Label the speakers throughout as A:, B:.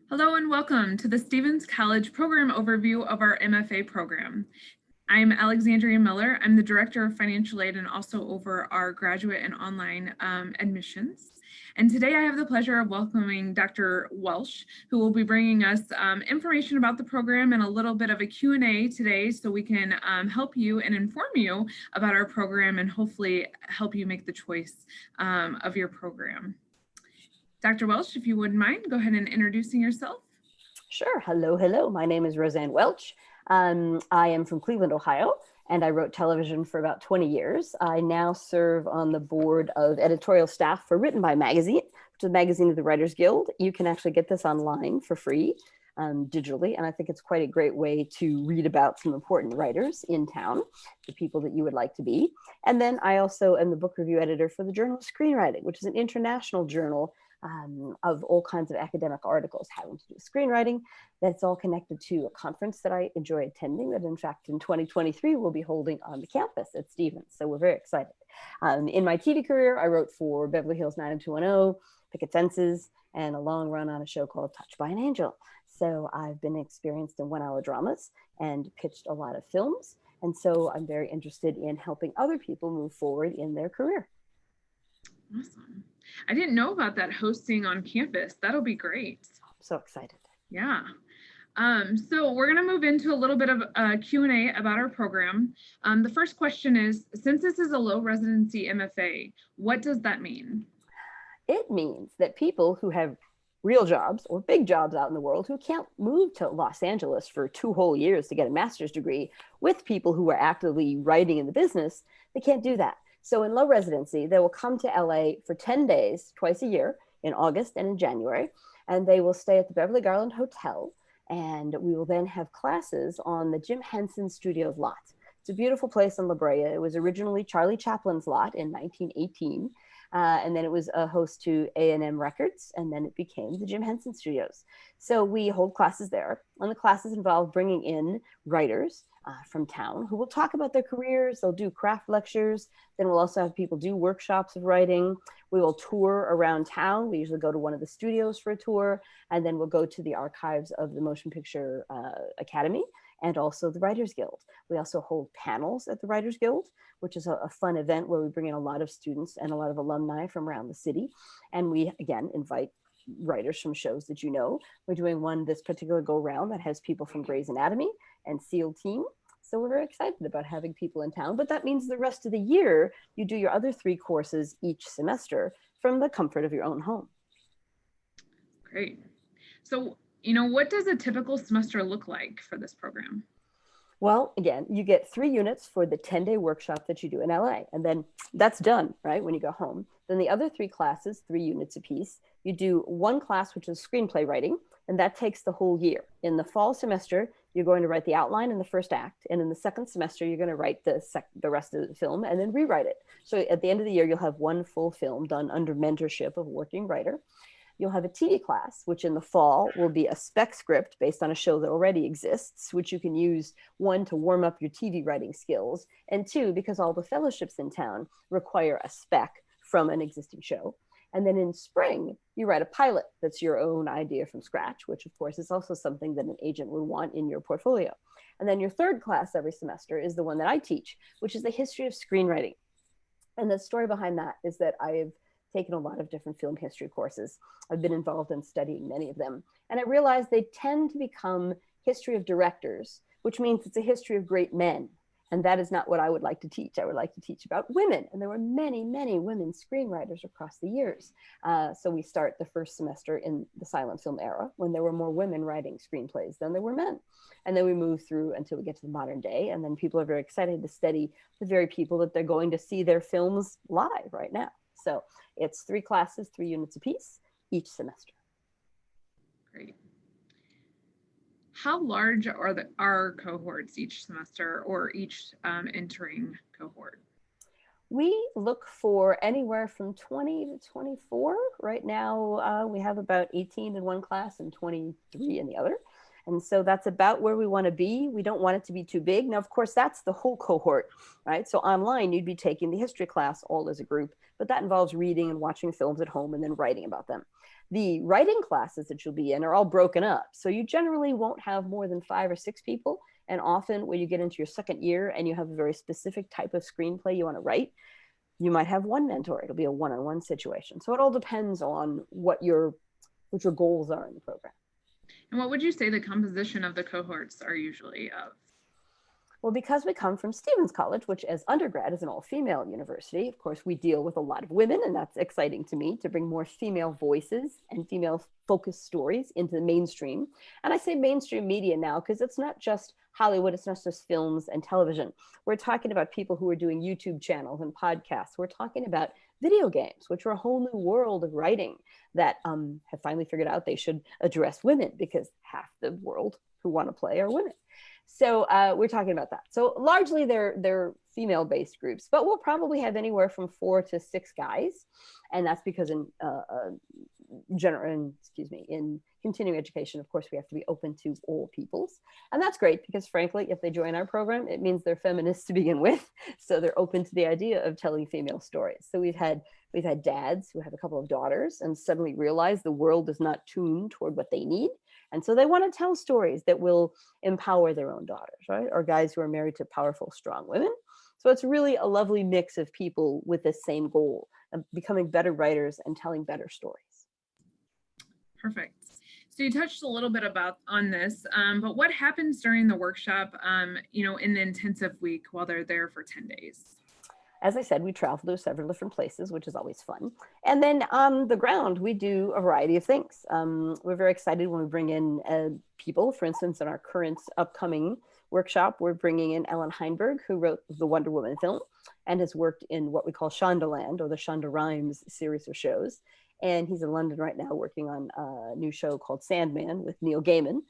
A: Hello and welcome to the Stephens College program overview of our MFA program. I'm Alexandria Miller. I'm the Director of Financial Aid and also over our graduate and online admissions. And today I have the pleasure of welcoming Dr. Welch, who will be bringing us information about the program and a little bit of a Q&A today so we can help you and inform you about our program and hopefully help you make the choice of your program. Dr. Welch, if you wouldn't mind, go ahead and introducing yourself.
B: Sure. Hello. My name is Rosanne Welch. I am from Cleveland, Ohio, and I wrote television for about 20 years. I now serve on the board of editorial staff for Written By Magazine, which is a magazine of the Writers Guild. You can actually get this online for free, digitally, and I think it's quite a great way to read about some important writers in town, the people that you would like to be. And then I also am the book review editor for the Journal of Screenwriting, which is an international journal of all kinds of academic articles having to do with screenwriting. That's all connected to a conference that I enjoy attending that in fact in 2023 we'll be holding on the campus at Stephens. So we're very excited. In my TV career, I wrote for Beverly Hills 90210, Picket Fences, and a long run on a show called Touched by an Angel. So I've been experienced in 1-hour dramas and pitched a lot of films. And so I'm very interested in helping other people move forward in their career.
A: Awesome. I didn't know about that hosting on campus. That'll be great.
B: I'm so excited.
A: Yeah. So we're going to move into a little bit of a Q&A about our program. The first question is, since this is a low residency MFA, what does that mean?
B: It means that people who have real jobs or big jobs out in the world who can't move to Los Angeles for 2 whole years to get a master's degree with people who are actively writing in the business, they can't do that. So in low residency, they will come to LA for 10 days, twice a year, in August and in January, and they will stay at the Beverly Garland Hotel, and we will then have classes on the Jim Henson Studios lot. It's a beautiful place in La Brea. It was originally Charlie Chaplin's lot in 1918, and then it was a host to A&M Records, and then it became the Jim Henson Studios. So we hold classes there, and the classes involve bringing in writers from town who will talk about their careers. They'll do craft lectures. Then we'll also have people do workshops of writing. We will tour around town. We usually go to one of the studios for a tour, and then we'll go to the archives of the Motion Picture Academy and also the Writers Guild. We also hold panels at the Writers Guild, which is a fun event where we bring in a lot of students and a lot of alumni from around the city. And we, again, invite writers from shows that you know. We're doing one this particular go round that has people from Grey's Anatomy and SEAL Team. So we're very excited about having people in town, but that means the rest of the year, you do your other 3 courses each semester from the comfort of your own home.
A: Great. So, what does a typical semester look like for this program?
B: Well, again, you get 3 units for the 10-day workshop that you do in LA, and then that's done, right, when you go home. Then the other 3 classes, 3 units apiece, you do 1 class, which is screenplay writing, and that takes the whole year. In the fall semester, you're going to write the outline in the first act, and in the second semester, you're going to write the rest of the film and then rewrite it. So at the end of the year, you'll have 1 full film done under mentorship of a working writer. You'll have a TV class, which in the fall will be a spec script based on a show that already exists, which you can use, 1, to warm up your TV writing skills, and 2, because all the fellowships in town require a spec from an existing show. And then in spring, you write a pilot that's your own idea from scratch, which of course is also something that an agent would want in your portfolio. And then your 3rd class every semester is the one that I teach, which is the history of screenwriting. And the story behind that is that I've taken a lot of different film history courses. I've been involved in studying many of them. And I realized they tend to become history of directors, which means it's a history of great men. And that is not what I would like to teach. I would like to teach about women. And there were many, many women screenwriters across the years. So we start the first semester in the silent film era when there were more women writing screenplays than there were men. And then we move through until we get to the modern day. And then people are very excited to study the very people that they're going to see their films live right now. So it's 3 classes, 3 units apiece each semester.
A: Great. How large are our cohorts each semester or each entering cohort?
B: We look for anywhere from 20 to 24. Right now, we have about 18 in one class and 23 in the other. And so that's about where we want to be. We don't want it to be too big. Now, of course, that's the whole cohort, right? So online, you'd be taking the history class all as a group, but that involves reading and watching films at home and then writing about them. The writing classes that you'll be in are all broken up. So you generally won't have more than 5 or 6 people. And often when you get into your second year and you have a very specific type of screenplay you want to write, you might have one mentor. It'll be a one-on-one situation. So it all depends on what your goals are in the program.
A: And what would you say the composition of the cohorts are usually of?
B: Well, because we come from Stephens College, which as undergrad is an all-female university, of course, we deal with a lot of women, and that's exciting to me to bring more female voices and female-focused stories into the mainstream. And I say mainstream media now because it's not just Hollywood, it's not just films and television. We're talking about people who are doing YouTube channels and podcasts. We're talking about video games, which are a whole new world of writing that have finally figured out they should address women because half the world who want to play are women. So we're talking about that. So largely they're female-based groups, but we'll probably have anywhere from 4 to 6 guys. And that's because in continuing education, of course, we have to be open to all peoples. And that's great because frankly, if they join our program, it means they're feminists to begin with. So they're open to the idea of telling female stories. So we've had dads who have a couple of daughters and suddenly realize the world is not tuned toward what they need. And so they want to tell stories that will empower their own daughters, right? Or guys who are married to powerful, strong women. So it's really a lovely mix of people with the same goal of becoming better writers and telling better stories.
A: Perfect. So you touched a little bit on this, but what happens during the workshop, in the intensive week while they're there for 10 days?
B: As I said, we travel to several different places, which is always fun. And then on the ground, we do a variety of things. We're very excited when we bring in people. For instance, in our current upcoming workshop, we're bringing in Ellen Heinberg, who wrote the Wonder Woman film and has worked in what we call Shondaland, or the Shonda Rhimes series of shows. And he's in London right now working on a new show called Sandman with Neil Gaiman,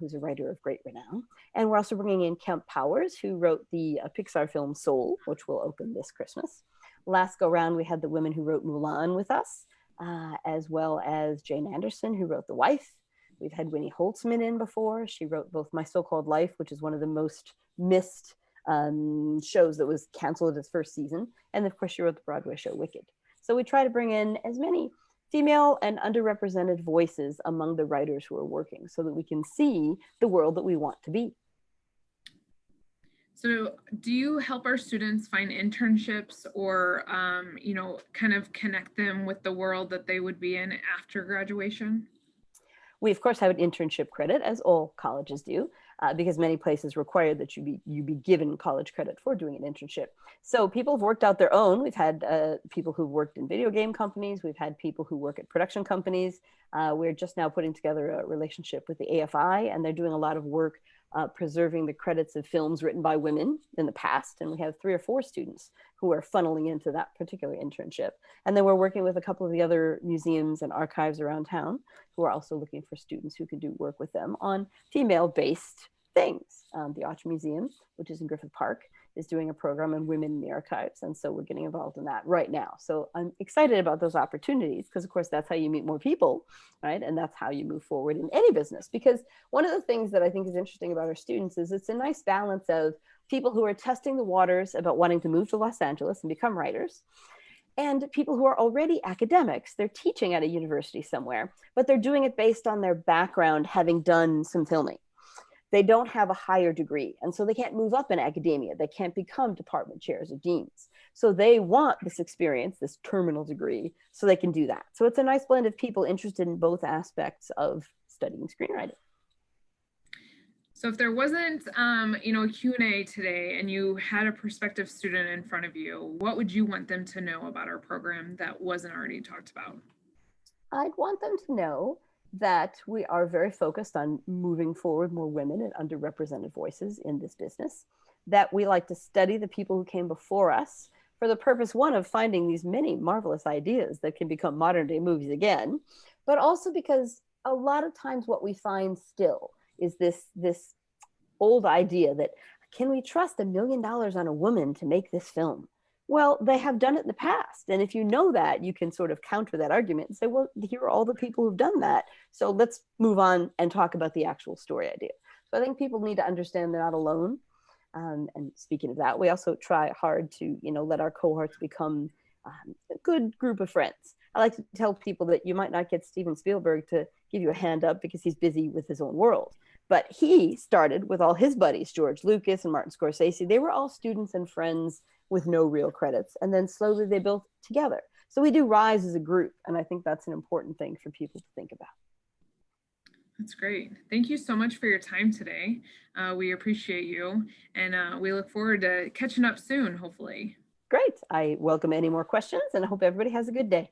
B: who's a writer of great renown. And we're also bringing in Kemp Powers, who wrote the Pixar film Soul, which will open this Christmas. Last go round, we had the women who wrote Mulan with us, as well as Jane Anderson, who wrote The Wife. We've had Winnie Holtzman in before. She wrote both My So-Called Life, which is one of the most missed shows that was canceled its first season. And of course, she wrote the Broadway show Wicked. So we try to bring in as many female and underrepresented voices among the writers who are working so that we can see the world that we want to be.
A: So do you help our students find internships or, kind of connect them with the world that they would be in after graduation?
B: We, of course, have an internship credit, as all colleges do, because many places require that you be given college credit for doing an internship. So people have worked out their own. We've had people who've worked in video game companies. We've had people who work at production companies. We're just now putting together a relationship with the AFI, and they're doing a lot of work preserving the credits of films written by women in the past. And we have 3 or 4 students who are funneling into that particular internship. And then we're working with a couple of the other museums and archives around town who are also looking for students who can do work with them on female-based things. The Arch Museum, which is in Griffith Park, is doing a program on women in the archives. And so we're getting involved in that right now. So I'm excited about those opportunities because, of course, that's how you meet more people, right? And that's how you move forward in any business. Because one of the things that I think is interesting about our students is it's a nice balance of people who are testing the waters about wanting to move to Los Angeles and become writers, and people who are already academics. They're teaching at a university somewhere, but they're doing it based on their background, having done some filming. They don't have a higher degree, and so they can't move up in academia. They can't become department chairs or deans. So they want this experience, this terminal degree, so they can do that. So it's a nice blend of people interested in both aspects of studying screenwriting.
A: So if there wasn't, a Q&A today and you had a prospective student in front of you, what would you want them to know about our program that wasn't already talked about?
B: I'd want them to know that we are very focused on moving forward more women and underrepresented voices in this business, that we like to study the people who came before us for the purpose, one, of finding these many marvelous ideas that can become modern day movies again, but also because a lot of times what we find still is this old idea that, can we trust $1 million on a woman to make this film? Well, they have done it in the past. And if you know that, you can sort of counter that argument and say, well, here are all the people who've done that. So let's move on and talk about the actual story idea. So I think people need to understand they're not alone. And speaking of that, we also try hard to, let our cohorts become a good group of friends. I like to tell people that you might not get Steven Spielberg to give you a hand up because he's busy with his own world. But he started with all his buddies, George Lucas and Martin Scorsese. They were all students and friends with no real credits. And then slowly they built together. So we do rise as a group. And I think that's an important thing for people to think about.
A: That's great. Thank you so much for your time today. We appreciate you. And we look forward to catching up soon, hopefully.
B: Great. I welcome any more questions and I hope everybody has a good day.